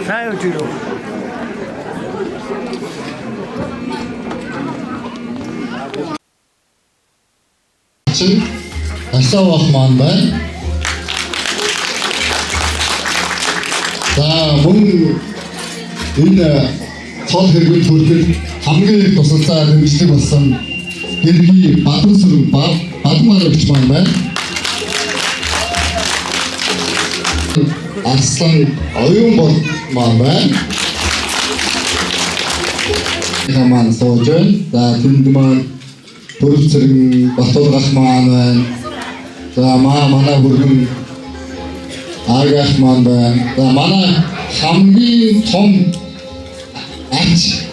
Сайн уу. дачин Асаавах маань байна. За мөн энэ цол хэргийн төрөлд хамгийн их тусалцаа дэмжлэг болсон Гэргийн Бадрасүрэн Бадмаарович маань байна. Арслан Оюун маань байна. Хамаан сууж байна. За тэнд маань Төрөв Цэрэг Батулгах маань байна. За манай бүрэн Агах маань байна. За манай хамгийн том ач.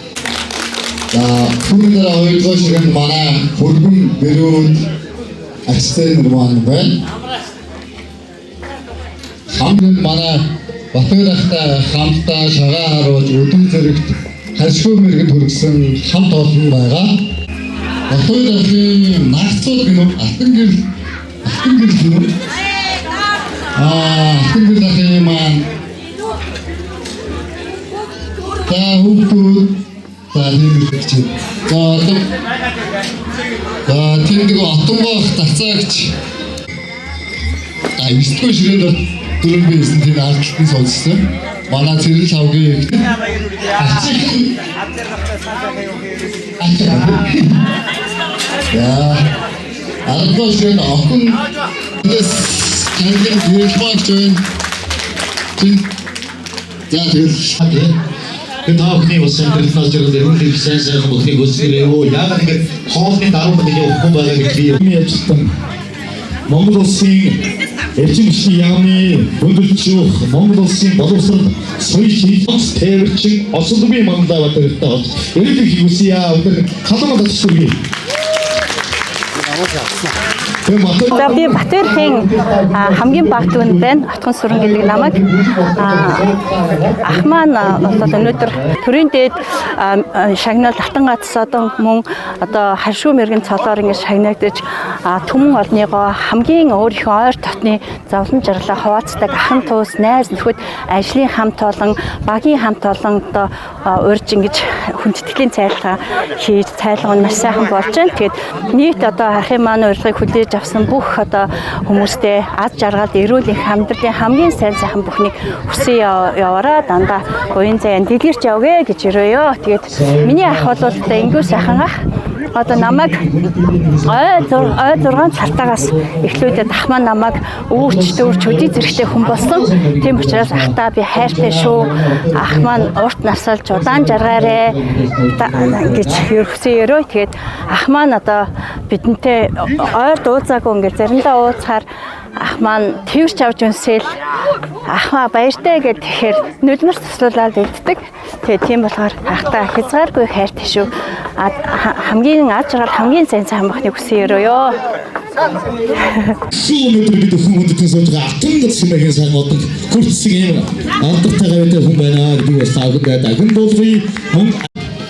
За түрүүгээр ойлгож байгаа манай бүрэн бэрүүд ачтай маань байна. Хамгийн манай Батулгахтай хамтдаа шагаа харуулж өдөн зэрэгт харьцгүй мэрэгт хүргэсэн хамт олон байгаа. Батулгахын наагцуул гэнэ алтан гэрэл гэнэ. Алтан гэрэл маань за хүүхдүүд за нэмэрч. За тэндэг отонгоох тацаагч. Эсдгүй ширээнд дөрөв биесэн тийм ардталтан суулжсан. Манай Цэрэл Лавгийн яа аргоос энэ охин дэс хангин хэлбагч байна. За тэгэл 그 다음에 무슨 그런 나중에 우리 세상에 어떻게 고스래요? 야가 이게 호흡이 다른 분들이 호흡하는 게 뒤에 쳤던 Монгол улсын эцэг яамны өдөрч Монгол улсын боловсон соёл хийх тээвэрчин осолгүй мандаа батэртэй эрдэнэ хийгүсья өдөр халуун дасчгүй. За би Батэрхийн хамгийн бага түвэнд байна. Отгон сүрэн гэдэг намайг ах маань өнөөдөр төрийн дээд шагнал татан гацс одоо мөн одоо харшгүй мэрэгэн цолоор ингэ шагнагдаж түмэн орныгоо хамгийн өөрийнхөө ойр дотны зовлон жаргалаа хуваацдаг ахын туус найз нөхөд ажлын хамт олон багийн хамт олон одоо урьж ингэж хүндэтгэлийн цайлгаа хийж цайлгаа нь маш сайхан болж байна. Тэгээд нийт одоо ахын маань урилгыг хүлээж авсан бүх одоо хүмүүстэй аз жаргал эрүүл их амьдралын хамгийн сайн сайхан бүхнийг хүсэн яваараа дандаа буян заян дэлгэрч явъя гэж өрөөё. Тэгээд миний ах бол одоо ингүү сайхан ах одоо намайг ой 6 цартаагаас эхлүүлээд ах маань намайг үүрч өдий зэрэгтэй хүн болсон. Тийм учраас ахтаа би хайртай шүү. Ах маань урт насалж удаан жаргаарэ гэж өргөсөн. Тэгээд ах маань одоо бидэнтэй ойр дууцаагүй ингээд заримдаа ууцаар ах маань твэрч авч өнсөөл ахмаа баяртай гэд тэгэхээр нүдмэр туслуулаад өгдөг. Тэгээ тийм болохоор ахтаа хязгааргүй хайртай шүү. Хамгийн аз жаргал хамгийн сайн сайн бахныг хүсэн өрөөё. Сүүмэд бид хүмүүстээ сууж байгаа алтан гэсэн мэхэн сайн одоо хүртсэн юм. Ардтайгаа байдаг хүн байна гэдэг бас таагаад агын болгоё.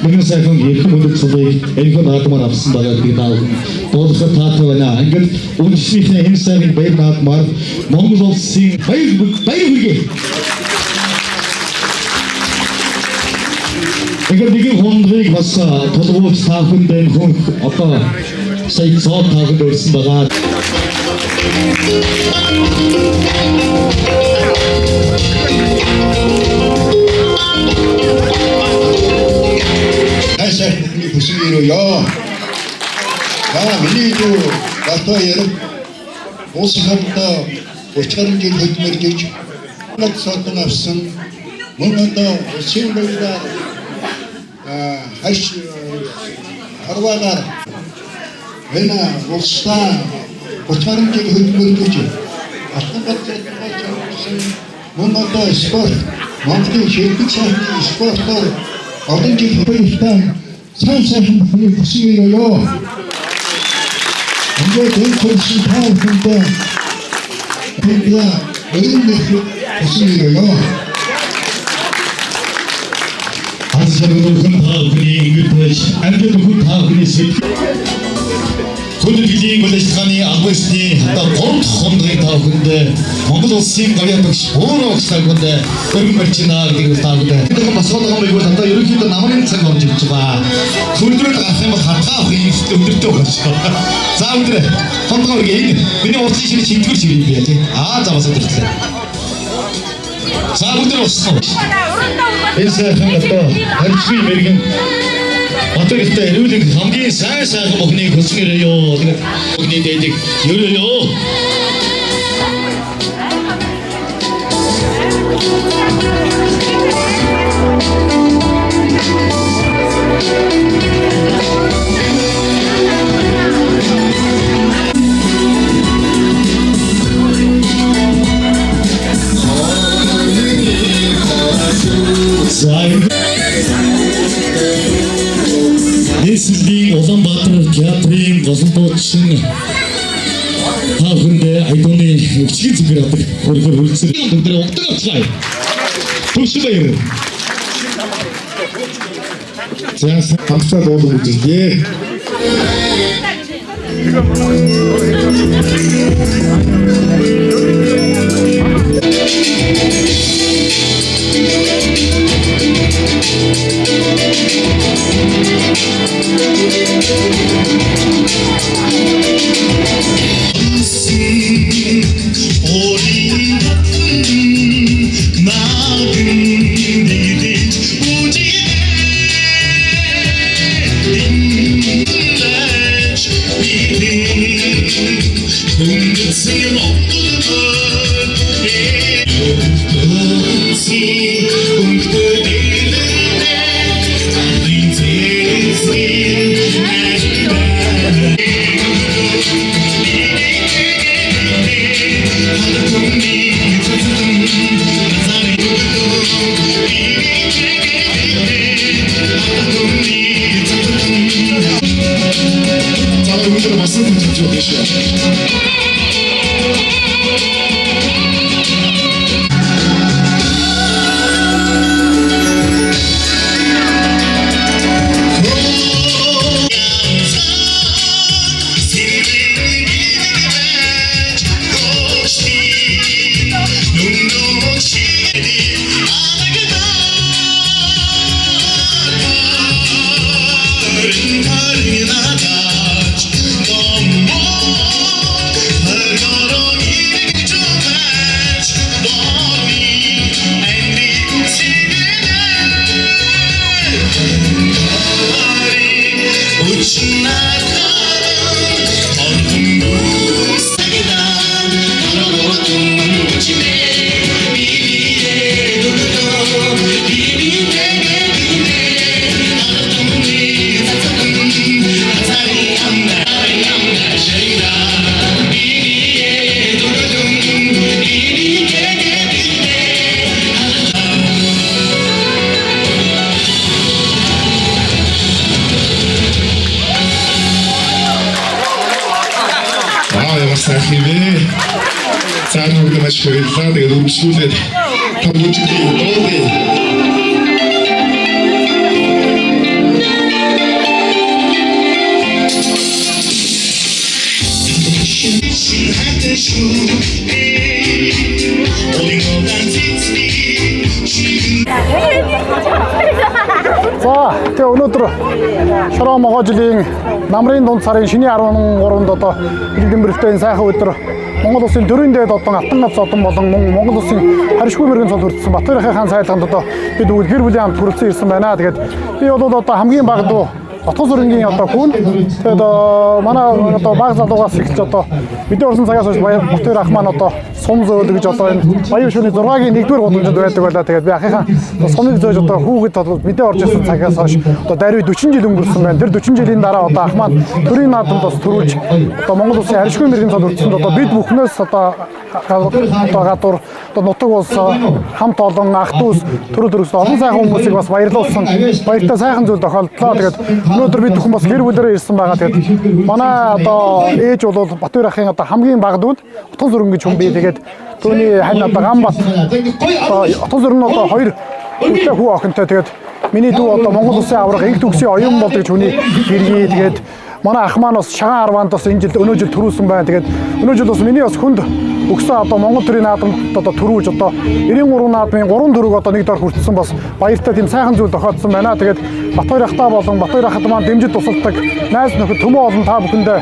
Миний сайхан их мөндөд цолыг энэхүү наадмаар авсан байгаа гэдэг даавхан дуулахад таатай байна. Ингээд үнэшнийхээ энэ сайхан баяр наадмаар Монгол улсын баяр хүргэе. Ингээд нэг хондрыг бас толгойд таахан дээр хүн одоо сая цоо таахан дөрсөн байгаа. 부승이로요. 자, 민리도 나타에는 오스함다 오차는 게 거짓말이죠. 낙서던 앞선 뭔가도 시험들이다 할수 하루하나 왜나 오스다 오차는 게 거짓말이죠. 어떤 것들은 뭔가도 스포츠 뭔가도 실기차는 스포츠도 어딘지 보이시다 산사한 분이 부승이로요. 이제 대통령이 타오는데 우리가 어딘지 부승이로요. 아주 저는 큰 다음이 이것도 안돼도 큰 다음이 Төлөвлөлийн боловсролын агуулсны одоо 3 дахь хондгийг та бүхэнд Монгол улсын гавьяа багш өөрөө өгсөнд өргөн барьчина гэдэг та бүхэнд. Тэгэхээр бас одоо юм бол одоо ерөнхийдөө намрын цаг болж ирж байгаа. Төлөвлөлт гарах юм бол хатгаа авах юм шүү өндөртэй болж байна. За өндөр хондгоо үргээ. Миний уртлын шинэ чигтгэр ширээ юм байна тий. За бас өндөртлээ. За өндөр болсон. Энэ сайхан одоо харьцгүй мэрэгэн Батэрхтэй эрүүлэг хамгийн сайхан бүхнийг хөсгөрөө ёо. Тэгээд бүхний дэдэг ёо. Нийслэлийн Улаанбаатар театрын голомбоодчин та бүхэндээ айдууны өчгийн зүгээр авдаг хөргөр хөлсөр өндөр угтаг авцгаая. Түвшин баяр. Зяас хамтдаа дуулах үзье. Цаанууд маш хэрэглээ. Тэгээд өмчлүүлээд томчгийн дууны За тэгээ өнөөдөр Шороо Могоо жилийн намрын дунд сарын шиний 13-нд одоо Илдэмбэрэлтэй сайхан өдөр Монгол улсын төрийн дээд одон Алтан гац одон болон Монгол улсын харьшгүй мэрэгэн цол хүртсэн Батбаяр хаан сайлганд одоо бид гэр бүлийн хамт хүрэлцэн ирсэн байна. Тэгээд би бол одоо хамгийн бага дуу Отгон сүрэнгийн одоо хүн тэгээд манай одоо баг залуугаас эхэлж одоо бидний орсон цагаас хойш Батбаяр ах маань одоо сум зөөл гэж одоо энэ баяр шөнийн 6-гийн 1-р гудамжинд байдаг байлаа. Тэгээд би ахыхаа сумыг зөөж одоо хүүхэд мэдээ орж ирсэн цагаас хойш одоо даруй 40 жил өнгөрсөн байна. Тэр 40 жилийн дараа одоо ах маань төрийн наадамд бас төрүүлж одоо Монгол улсын харьшгүй мэрэгэн цол хүртсэнд одоо бид бүхнээс одоо гадуур одоо нутаг улс хамт олон ах дүүс төрөл төрөсөл олон сайхан хүмүүсийг бас баярлуулсан. Баяртай сайхан зүйл тохиолдлоо. Тэгээд өнөөдөр бид бүхэн бас гэр бүлээрээ ирсэн байгаа. Тэгээд манай одоо ээж бол Батбаяр ахын одоо хамгийн бага дүү Отгон сүрэн гэж хүн бий. Тэгээд түүний хань одоо Гамбат Отгон сүрэн одоо 2 хүүтэй хүү охинтой. Тэгээд миний дүү одоо Монгол улсын аврах инх төгсийн оюун болдог хүний гэргий. Тэгээд манай ах маань бас Шагаан Арваанд бас энэ жил өнөө жил төрүүлсэн байна. Тэгээд өнөө жил бас миний бас хүнд өгсөн одоо Монгол төрийн наадамд одоо төрүүлж одоо 93 наадмын 3 төрөг одоо нэг дор хүртсэн бас баяртай тийм сайхан зүйл тохиолдсон байна. Тэгээд Батбаяр ахтаа болон Батбаяр ахад маань дэмжиж тусалдаг найз нөхөд төмөө олон та бүхэндээ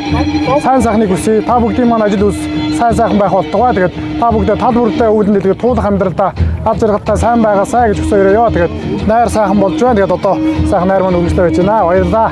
сайн сайхныг хүсье. Та бүгдийн маань ажил үйлс сайн сайхан байх болтугай. Тэгээд та бүгдээ тал бүрдээ өвлөн дэлгэр туулах амьдралдаа ав жаргалтай сайн байгаасай гэж хүсээрээ. Тэгээд найр сайхан болж байна. Тэгээд одоо сайхан найр маань үргэлжлээ байж байна. Баярлалаа.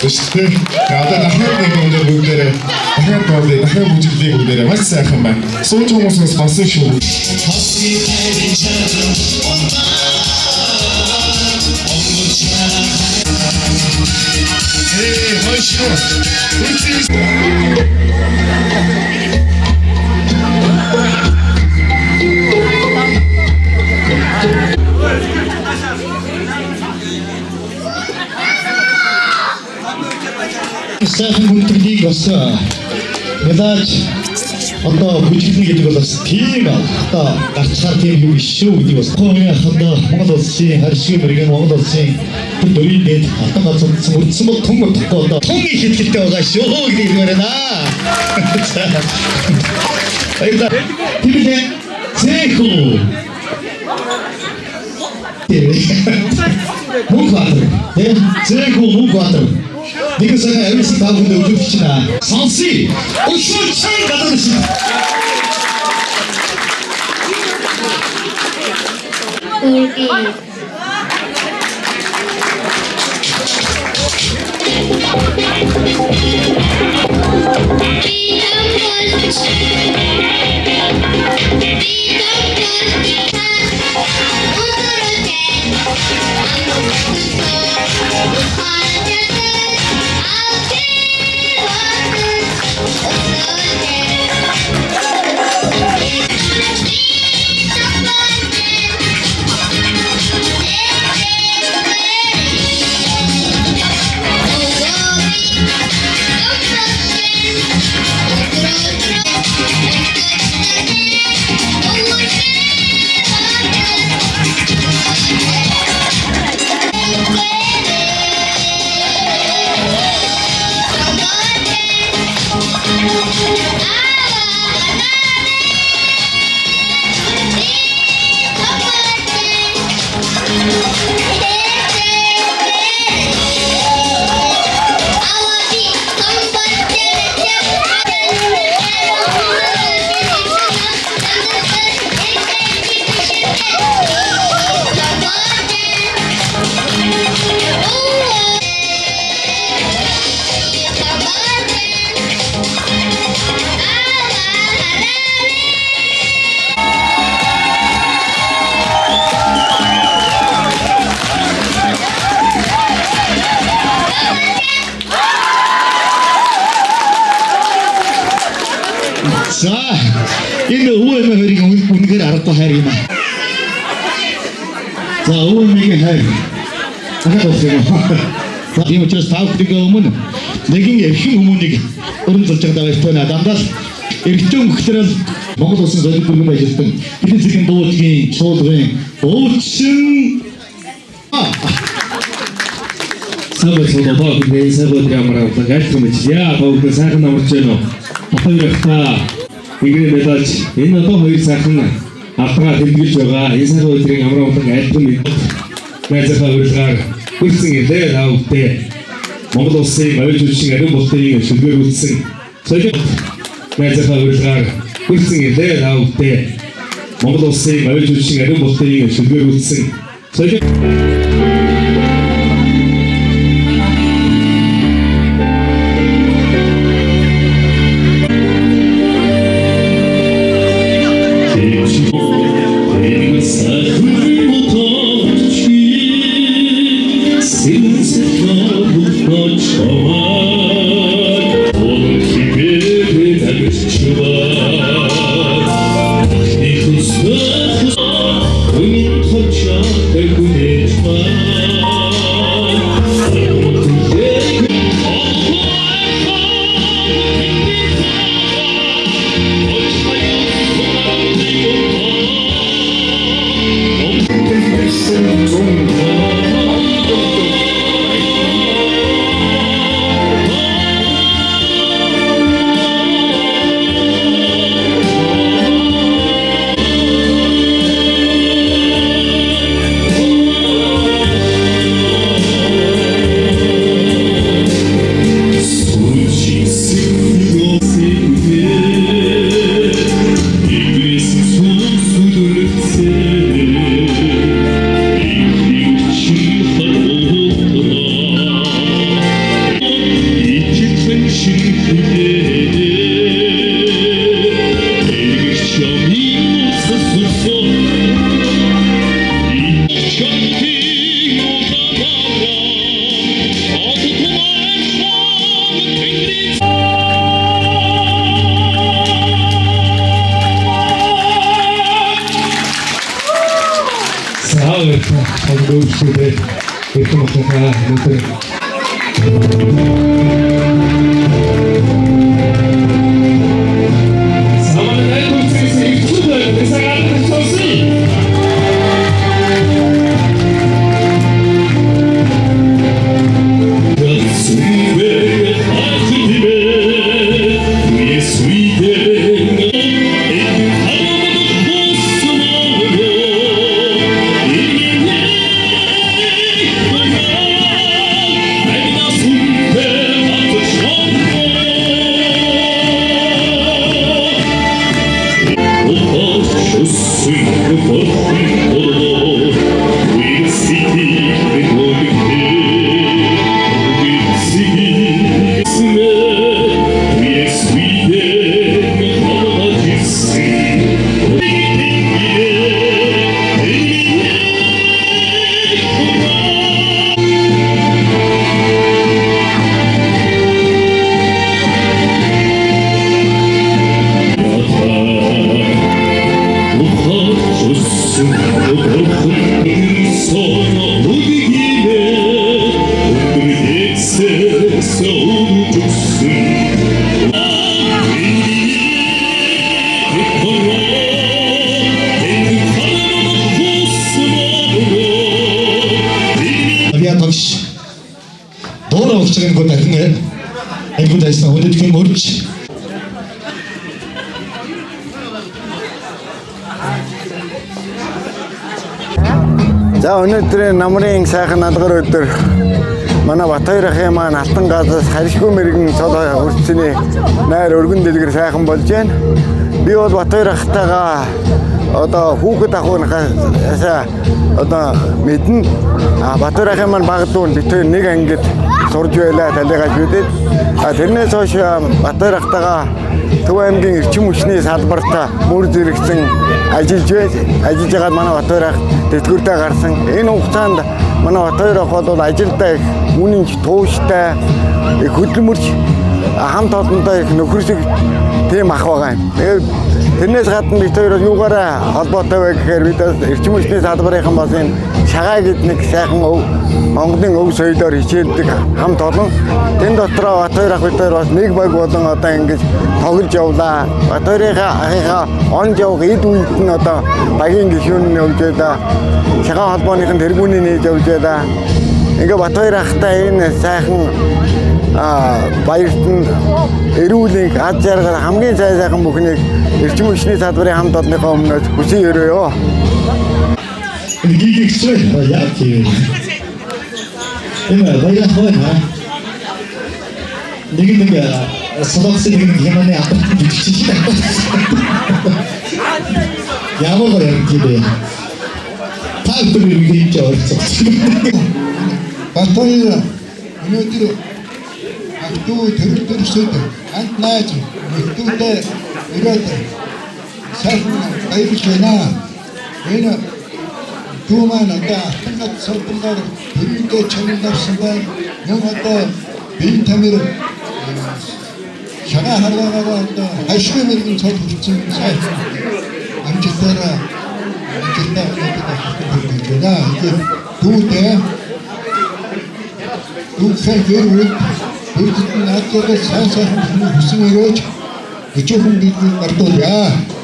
Одоо дахиад нэг өндөр бүгдээрээ дахиад боолыг дахиад бүжиглийг бүгдээрээ маш сайхан байна. Сууж хүмүүсээс басан шүү. Сайхан хүндрэлийг бас мэдээж одоо бүжиглэн гэдэг бол бас тийм одоо гарцгаар тийм юм биш шүү гэдэг бас хооны хандаа Монгол улсын харьцаг мэрэгэн Монгол улсын төрийн дэд хатан гацсан үрдсэн бол том тогтоо одоо том их хэлтэй байгаа шүү гэдэг юм байна. Баярлалаа. Тэгэлээ зэхүү. Мөнхбаатар. Зэхүү Мөнхбаатар. Нэг сайхан авирсан та бүхэнд өгч байна. Сонсъё. Өшөө чанга гадаад шин. За энэ өвөө мөрийг үнэхээр аргагүй хайр юм аа. За өвөө мөрийг хайр. Ахад болсон юм. Тийм учраас та бүхний өмнө нэгэн эрхэм хүмүүнийг өрн зулж байгаа баяртай дандаа эргэтэн хөлтөрөл Монгол улсын золиг бүрэн ажилтан эдийн засгийн дуудлагын чуулгын өвчин Сабэсо богдээ сабэд камера багт мэдж яа богдээ сайхан намарч байна. Хоёрхта игрээ мэдээж энэ одоо хоёр сайхан автгаа хэлбэлж байгаа. Энэ сайхан өдрийн амраа болон альбом найзаа үргэлжлэр хүрсэн илээ таавдээ Монгол улсын авиж үчиг ариун болтын шүлгээр үлдсэн солих найзаа үргэлжлэр хүрсэн илээ таавдээ Монгол улсын авиж үчиг ариун болтын шүлгээр үлдсэн солих Дуур өгч байгаа нэг дахин айгуу дайсан өнөдгөө мөрч За өнөөдрийн намрын сайхан надгар өдөр манай Батбаяр ахын маань Алтан газраас харьшгүй мэрэгэн цол хүртсэний найр өргөн дэлгэр сайхан болж байна. Би бол Батбаяр ахтайгаа одоо хүүхэд ахуйнахаас одоо мэднэ. Батбаяр ахын маань багдуун бид нэг ангид сурж байлаа талигаж бидэд. Тэрнээс хойш Батбаяр ахтайгаа Төв аймгийн эрчим хүчний салбарт мөр зэрэгцэн ажиллаж байгаа манай Батбаяр ах тэтгэвртэй гарсан. Энэ хугацаанд манай Батбаяр ах бол ажилдаа их үнэнч тууштай их хөдөлмөрч хамт олонтой их нөхөрсөг тийм ах байгаа юм. Тэрнээс гадна бид хоёр юугаараа холбоотой вэ гэхээр бид эрчим хүчний салбарын бас энэ шагаа гэдэг нэг сайхан Монголын өв соёлоор хичээлдэг хамт олон. Тэн дотроо Батбаяр ах бид бас нэг баг болон одоо ингэж тоглож явлаа. Батбаярын ахыхаа он явах эд үед нь одоо багийн гишүүн явж байлаа. Шагаа холбооныхын тэргүүний нээж явж байлаа. Ингээ Батбаяр ахтай энэ сайхан баярт нь эрүүлэн аз жаргал хамгийн сайхан бүхнийг эрчим хүчний салбарын хамт олонныхоо өмнөөс хүсье өрөөё. Гигэгсээ яа тийм. Энэ баяр хойно. Нэг солонгос нэг хэмээн апарт бичиж байна. Ямар баяр тийм. Таатар үргэлж орцсон. Батбаяр өнөөдөр Агдуу төрөлсөд ант нааж өтөдөө өрөөд сайхан баярлж байна. Энэ Думан одоо хангад суулгаар төрөлдөө чанарсан байна. Юм одоо бие тамир шага харгаагаа одоо хашгүй мэрэгэн цол хүрсэн сайхан амжилтаараа дүүдээ дүүхэн гэрүүд бүрдэн наадтай сайн хүсэн өрөөж өчөөхөн бидний гардуулъя.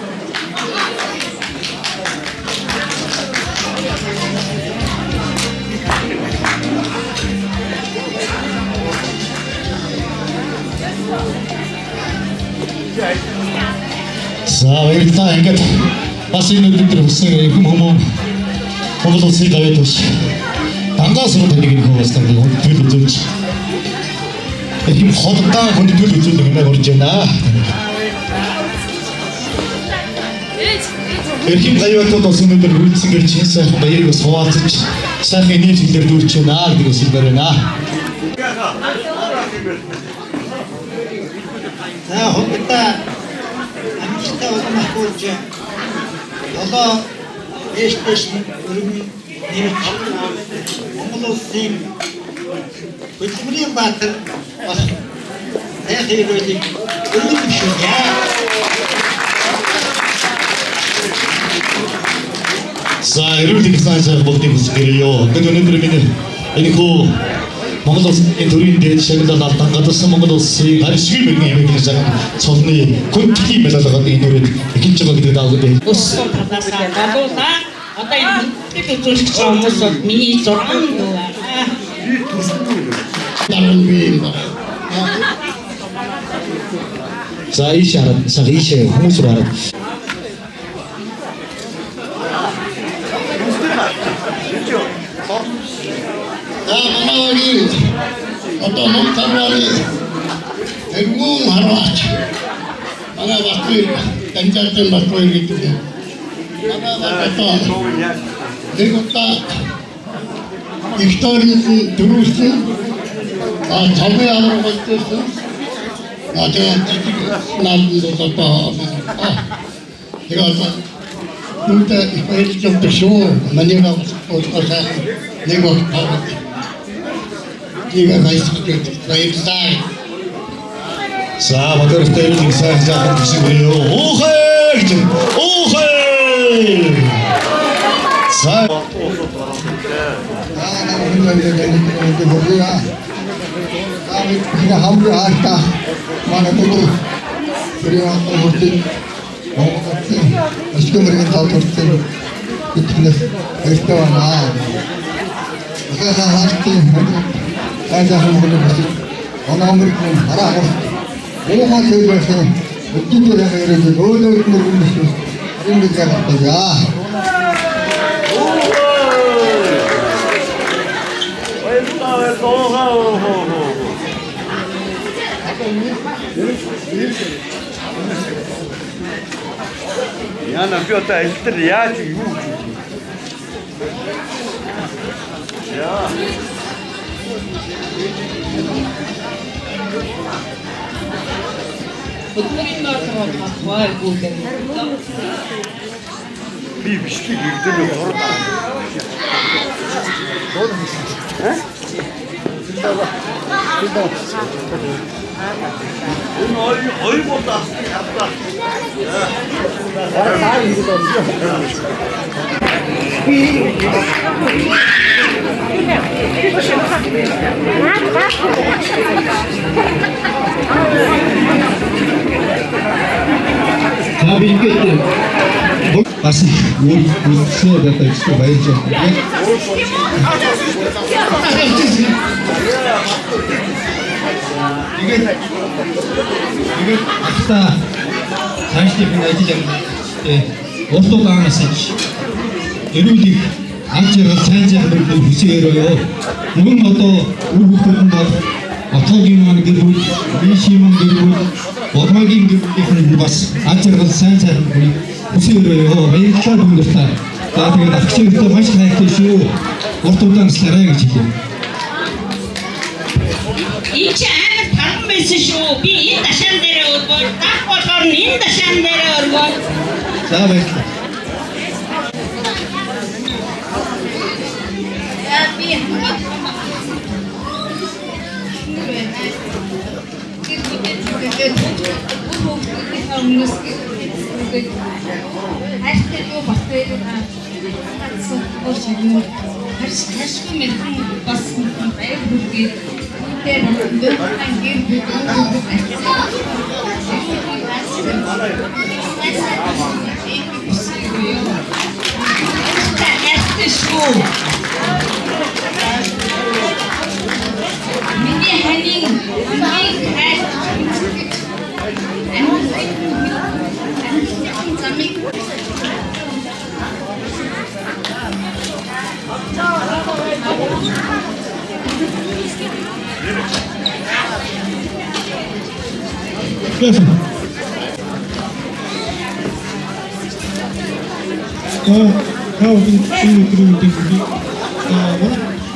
За баярлалаа. Ингээд бас энэ өдөр хүсэн хүмүүс Монгол улсын гавьяа төвш дангаас руу тэнийг хөөс тань төлөв үзүүлж ийм хотдоо хүнд төлөв үзүүлэх юм орж байна. Эрхэм гавьяатууд бас энэ өдөр үйлцэн гэр чинь сайхан баярыг бас хуваалцаж сайхан нийтлэлээр дүүрч байна гэдэг үсэлбэр байна. За хоногта амжилттай болно гэж одоо эштэш өргөн нэмж Монгол улсын хөдөлмөрийн баатар бас сайхан ирүүлэг өргөн бишүүнэ. За ирүүлэг сайхан бүгдийг хүсгэрээ. Тэгээд өнөөдөр миний энэ хөө Монгол улсын төрийн дээд шагналаар алдан гадарсан Монгол улсын харьцагын мэрэгэн эмэгтэй цаг цолны гүнтгий медалгаар энэ үрээд эхэлж байгаа гэдэг даагууд. Өссөн танасаа гадуулаа одоо энэ гүнтгийг үзүүлэх хүмүүс бол миний 6 дүү. За ийшээ хүмүүс рүү хараад. Манавагийн одоо монтарвали тэргүүн хараач манай Батбаяр таньжaalсан Батбаяр гэдэг манай одоо нэг удаа историйн дөрөвсөн цавын аврагчсан тэгээд наадад одоо тэгээд нүдэ ихэлж өгсөн манайга уусгасан нэг удаа 이거 맛있게 맛있다. За модертэй нэг сайхан жаахан гişгэрээ. Оохой. За 함께 할까? 만약에 그래야 어떻게 맛있게 먹는 거 어떻게 이틀에 했다나. 그래서 할때 아자 한번 해보세요. 어느 아무리도 하라고. 뭐가 되어서 어떤 소리가 이러지 어느 모르겠어. 이런 게 같다야. Яна би одоо элдэр яаж юу гэж. Яа. Хөдөлмөрийн баатар хаваар гүйлэн. Би бичлэг ирдээ хорд. За би ингээд бас үлдсэн байдаг гэсэн баярлж байна. Тэгээд ахта цаашдын ажил урт удаанаас эрүүл их аж аргал сайн сайхныг хүсээрөө. Мөн одоо үр хөвгтөн бол отоогийн маань гэр бүл, бишимэн гэр бүл, Одоогийн гэр бүлийн бас аж аргал сайн сайхныг хүсээрөө. Баярлалаа бүндэртаа. За тэгээд агчиртай маш хайртай шүү. Урт удаанаслаарай гэж хэлье. Энд чи амар тархан байсан шүү. Би энэ дашаан дээр өргөөл, дах болохоор энэ дашаан дээр өргөөл. За баярлалаа.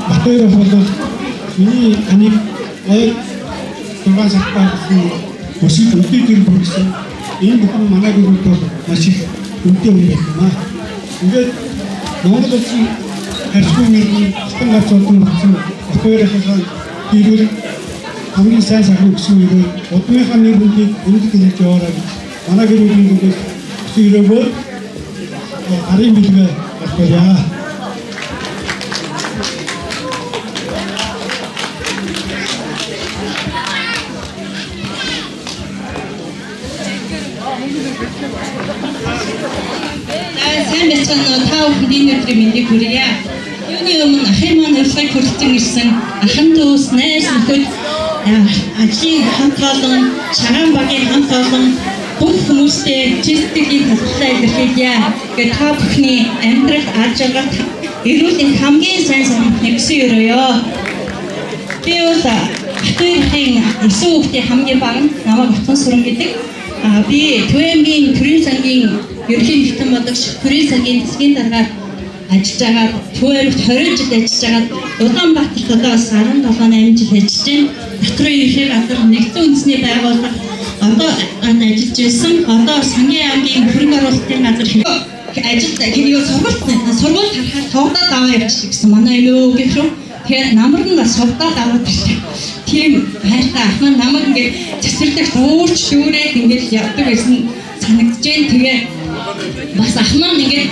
Батайраа болоод миний аник төгөөс ахтаасан өсөж өдөртөр бүрсэн энэ бүхэн манай гэрүүд бол маш их үнэтэй юм байна. Ингээд Монгол улсын харьцуу мөрний хатан гарч олон болсон батайраа ирүүл хамгийн сайн сайхан өссөн ирүүл удмынхаа нэр хүндийг өндөр хэлж яваарай гэж манай гэрүүдийн дүнээс өсөөрөө харин бэлгээ батайраа. Сайн байцгаана та бүхэнд энэ өдрийн мэндийг хүргье. Юуны өмнө ахын маань урилгыг хүргэсэн ирсэн ахын дүүс найз нөхөд ажлын хамт олон, шагаан багийн хамт олон бүх хүмүүстэй чиглэлийн талбартай илэрхийлье. Тэгээд та бүхний амьдралд аж аргал эрүүл их хамгийн сайн нэгсэн өрөөё. Би бол Батайрын 9 хүүхдийн хамгийн баг нь намайг Утган Сүрэн гэдэг. Би Төвөмгийн төрийн сангийн ерөнхий нэгтэн бодогч төрийн сангийн засгийн даргаар ажиллаж байгаа. Төвөмгт 20 жил ажиллаж байгаа. Улаанбаатарт одоо 17-8 жил ажиллаж байна. Дотроо ерхий газар нэгдсэн үндэсний байгууллага одоо ажиллаж байсан. Одоо сангийн аймгийн хөрөнгө оруулалтын газар ажилд хэнийг сургууль харахад тоглоод аваа явчих гэсэн манай өвөө гэх юм. Тэгэхээр намар нь бас совдоод аваад ирсэн. Тийм хайртай ах маань намайг ингээд цэцэрлэг дуурч дүүрээд ингээд явдаг гэсэн санагдаж байна. Тэгээ бас ах маань ингээд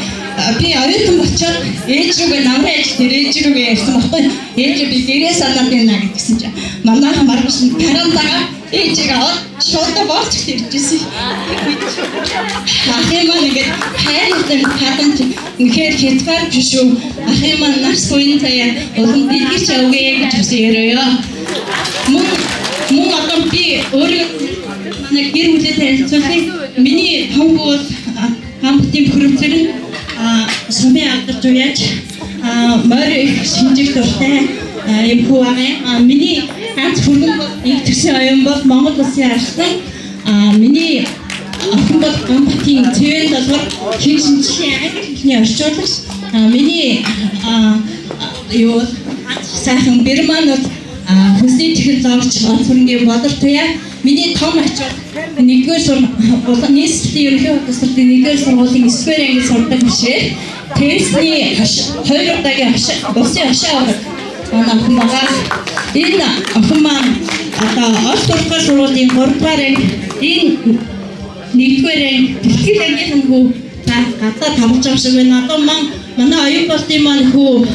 би оюутан болчиход ээж рүүгээ намрын ажил ээж рүүгээ ярьсан баггүй. Ээж би гэрээ санаад байна гэсэн чинь манайх маргаш карантага ээжийг аваад шууд борч иржсэн. Ахын маань ингээд хайртай хатанч үнэхээр хязгаар шүү. Ахын маань нас буйн цая улам дэлгэрч явъя гэж хүсээрээ. Мөн одоо би өөрөө манай гэр бүлтэй танилцуулахыг миний тонгууд хамтын хөрөвцөр нь сумын алдарч уяж морь шинжих дуртай юм хуваага. Миний ганц хүргэн их төсөө оюун бол Монгол улсын арслан миний охин бол Гамбатын цэвэн долгор хэн шинжлэхийн англи орчуулагч миний юу сайхан Бэрманууд хүсний технологич онцгойн Бодар Туяа миний том ачаа нэгдүгээр сургуулийн нийслэлийн ерөнхий боловсролын нэгдүгээр сургуулийн 9-р ангид сурдаг бишээ. Тэсний 2 удаагийн улсын хашаа манай охин байгаа. Энэ охин маань одоо Орос уртгай сургуулийн 3-р анги энэ 1-р анги бэлтгэл ангийнхан хүү гадаад тавж байгаа шиг байна. Одоо манай оюун болтын маань хүү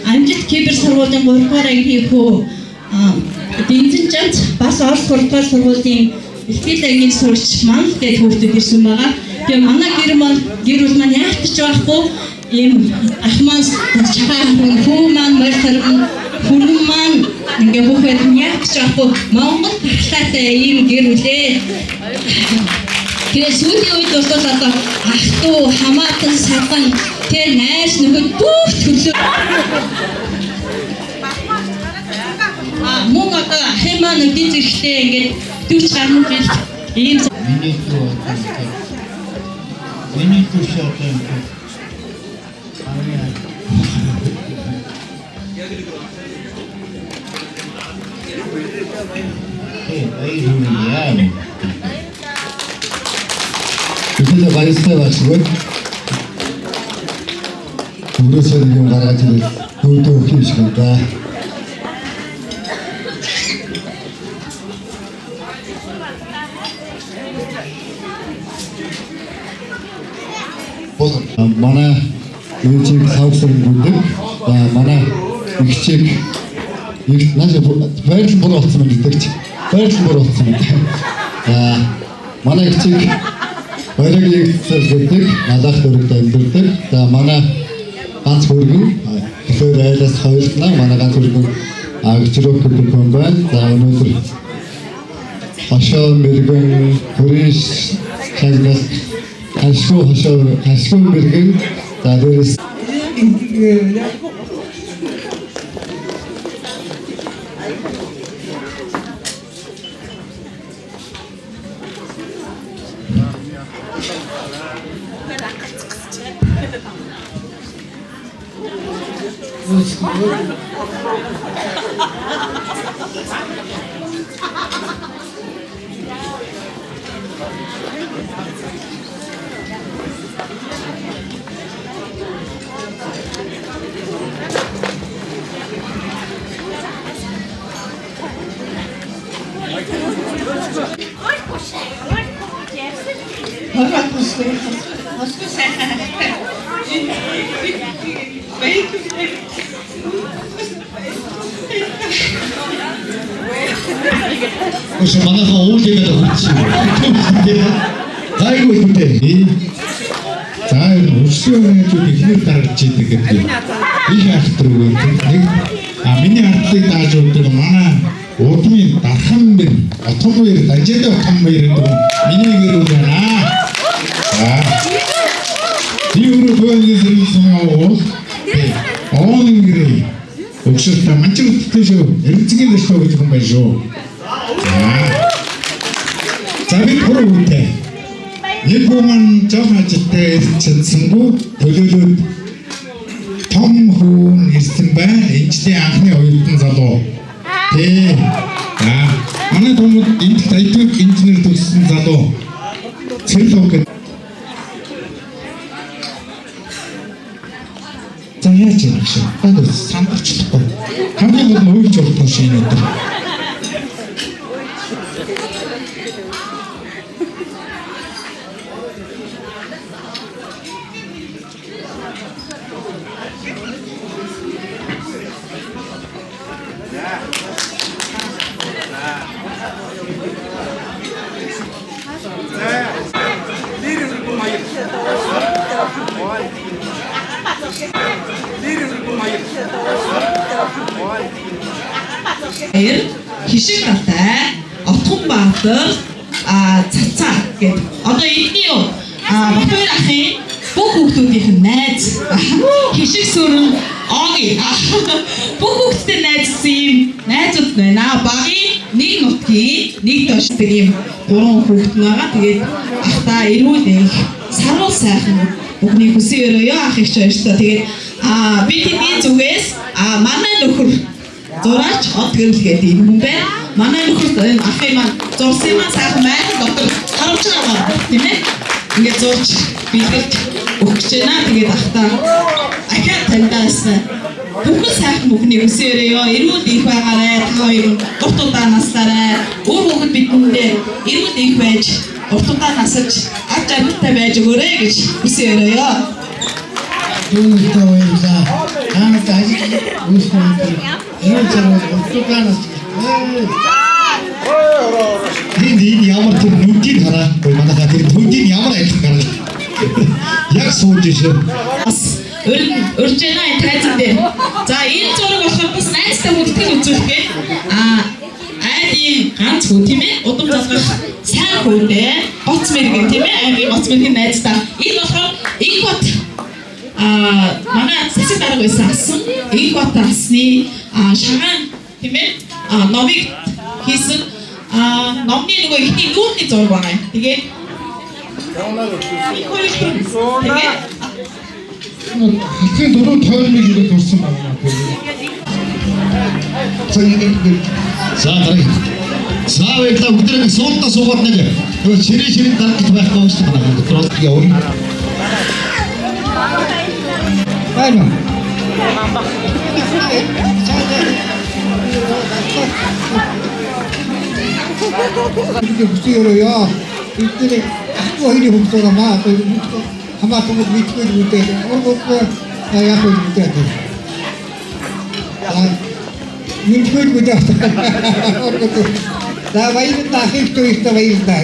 Амжилт кибер сургуулийн 3-р ангийн хүү Дэнзэнчамц бас Орос уртгай сургуулийн бэлтгэл ангийн сурч Манл гэж хүүхдүүд ирсэн байгаа. Тэгээ манай гэр бүл маань яалтч байхгүй ийм ах маань чагаа хүү маань мөртөрн хүрэн маань ингээ хүүхэд яалтч байхгүй Монгол тахлаатай ийм гэр бүлээ. Тэгээ сүүлийн үед бол одоо ах トゥ хамаатан садан тэр найз нөхөд бүх төрлөө мөн одоо ахын маань өдний зэрэгтэй ингээд 40 гаруй жил ийм миний төшөөтэй Kita bayar sebab urus saya yang garaj ini untuk kis kita. Mana ujung sausum bundik, mana ikcik, nasi pers boros mendidik, pers boros mendidik. Mana ikcik Баярыг зэрэгдэг надад дөрөвтэй амьддаг. За манай ганц хөргөн тэгэхээр айлаас хоёрт манай ганц хөргөн агчрок гэдэг юм байна. За өнөөдөр хашаа мэрэгэн хүрээс шагнас хашгүй мэрэгэн за дээрээс Ошо манайхан уулжээд өгчих. Гайгүй үстэй. За өсвөр хүмүүсүүд ихнэр дарж идэг гэдэг. Их ахтар өгөө. Миний ардлыг дааж өгдөг манай удмын дархан бэр отон бэр дажид отон бэр гэдэг миний гэр бүл байна. За. Юу рүү хэлсэн юм оо гэрээ. Өчигдөр манчигдсан шүү. Эрдэнэгийн дэшгүй гэж юм байна шүү. За би түрүүтэй. Нэг хүмүүс жоо хажигтай ирчихсэнгүү төлөөлөд том хүн ирсэн байна. Эцний анхны оюутан залуу. Манай том IT инженер төгссөн залуу. Цэлог гэдэг. За яаж юм шиг. Одоо сандарчлахгүй. Хамгийн гол нь уйлж уртсан шинэ өдөр. Хишиг талтай отхон баатар цацаа гэдэг. Одоо эдний Батбаяр ахын бүх хүүхдүүдийн найз хишиг сүрэн оги бүх хүүхдтэй найзсан юм найзууд байна. Багийн нэг нутгийн нэг дошдаг юм 3 хүүхэд байгаа. Тэгээд ахтаа эрүүл их сарвал сайхан бүхний хүсээ өрөөё ах их баяртай. Тэгээд би тэдний зүгээс манай нөхөр зураач од гэрэл гэдэг юм хүн байна. Манай нөхөр ахын маань зурсан маань сайхан байна. Доктор харамч байгаа тийм ээ. ингээд зурч бэлгэлт өгч байна. Тэгээд ахтаа ахаа таньдаас бүхэн сайхан бүхнийг үсээрээ эрүүл их байгаарай. Та хоёр урт удаан наслаарай. Өөр хүүхэд бидэндээ эрүүл их байж урт удаан насаж аж аргалтай байж өгөөрэй гэж үсээрээ. Түүнтэй байлаа. Хаант ажил үүснэ. Энэ зэрэг утгаанаас энэ ямар тэр нүдийг хараа. Манайха тэр нүдийг ямар ажил гаргаж. Яг сууж шүү. Урьж байна энэ тайзан дээр. За энэ зураг болохоор бас найзтай бүгдийг үзүүлэхээ. Айлын ганц хүү тийм ээ. Удам залгах сайн хүүдээ. Гоц мэргэн тийм ээ. Айлын гоц мэргэн найзтай. Энэ болохоор Инхбат манай засаг дарга байсан асан. Инхбат асны шагаан тийм ээ. Номыг хийсэн номны нөгөө ихний нүүрний зураг байгаа юм. Тэгээд Хатгийн дөрөв тойрныг ирээд урсан байна. За дарыг. Саавэглаа бүгдээ суултаа суугаад нэг нөгөө ширээ дарах байхгүй шүү дээ. Дотроо явна. байна. Хүсээрээ бидний ахгүй хоёрын хөвсөөрөө маа хамаагүй мэдгүй үедээ оргоо яг үедээ. Мэдгүй үедээ. За баярлалаа дахиад баярлалаа.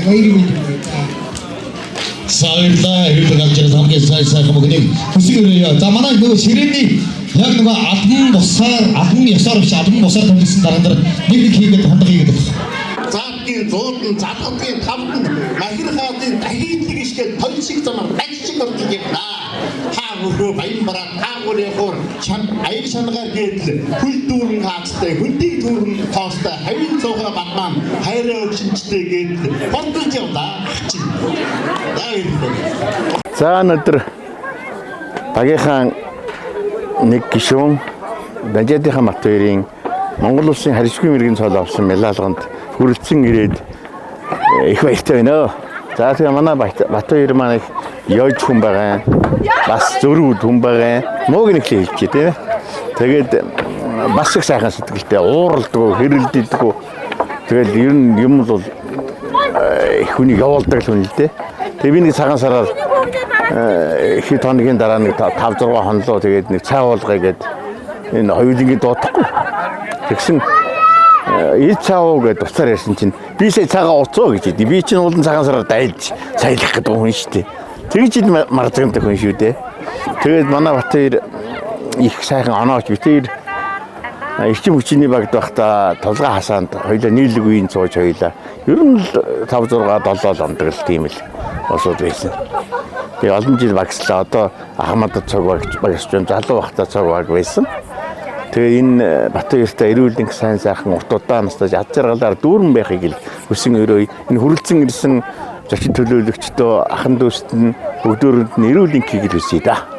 Саавэглаа хэрэг галжиж хамгийн сайхан бүгдийг хүсээрээ. За манай нөгөө ширээний яг нөгөө албан ёсоор биш албан бусаар төлсөн дараагаар нэг хийгээд хандлага хийгээд байна. Заадын, зуудан, залхадын, тавдан, махир хаадын дахидлыг ишгээд толь шиг замаар ажиг ордыг явна. Хаагуруу баян бараа, хаагур явуур, аяг шангаар гэдэл, хүл дүүрэн хаацтай, хүндий дүүрэн тоостой, хавийн цуухаа батмаа, хайраа өгшинчтэй гэдэл, болдож явлаа. За өнөөдөр багийнхаа нэг гишүүн Дажидынхаа Матбаярын Монгол улсын харьцгүй мэргийн цол авсан медалганд хүрэлцэн ирээд их баяртай байна. За тэгээ манай Батбаяр маань их ёж хүн байгаа. Бас зөрүүд хүн байгаа. Мууг нэг л хэлчих тийм ээ. Тэгээд бас их сайхан сэтгэлтэй ууралдаггүй, хэрэлдэггүй. Тэгэл ер нь юм бол их хүнийг явуулдаг л хүн л дээ. Тэгээ би нэг цагаан сараар хэд хоногийн дараа нэг 5-6 хонлоо тэгээд нэг цай уулгая гээд энэ хоёулынгийн дуутахгүй. Тэгсэн ил цаав гэдээ туцаар ярьсан чинь би сая цагаа уцоо гэж хэлдэг. Би чинь уулын цагаан сараар дайлж саялах гэдэг хүн шүү дээ. Тэгж ил марзагтай хүн шүү дээ. Тэгээд манай Батбаяр их сайхан онооч битээр эрчим хүчний багт байхдаа тулгаа хасаанд хоёулаа нийлэг үеийн цууж хоёулаа ер нь 5 6 7 ондог л тийм л босоод байсан. Тэгээ олон жил багслаа. Одоо Ахмадад цог багсч залуу багтаа цог баг байсан. Тэгээ энэ Батбаяртай эрүүл энх сайн сайхан урт удаан настаж ад жаргалаар дүүрэн байхыг л хүсэн өрөө энэ хүрэлцэн ирсэн зочин төлөөлөгчдөө ахан дүүст нь бүгдөөрэнд нь эрүүл энхийг л хүсье да.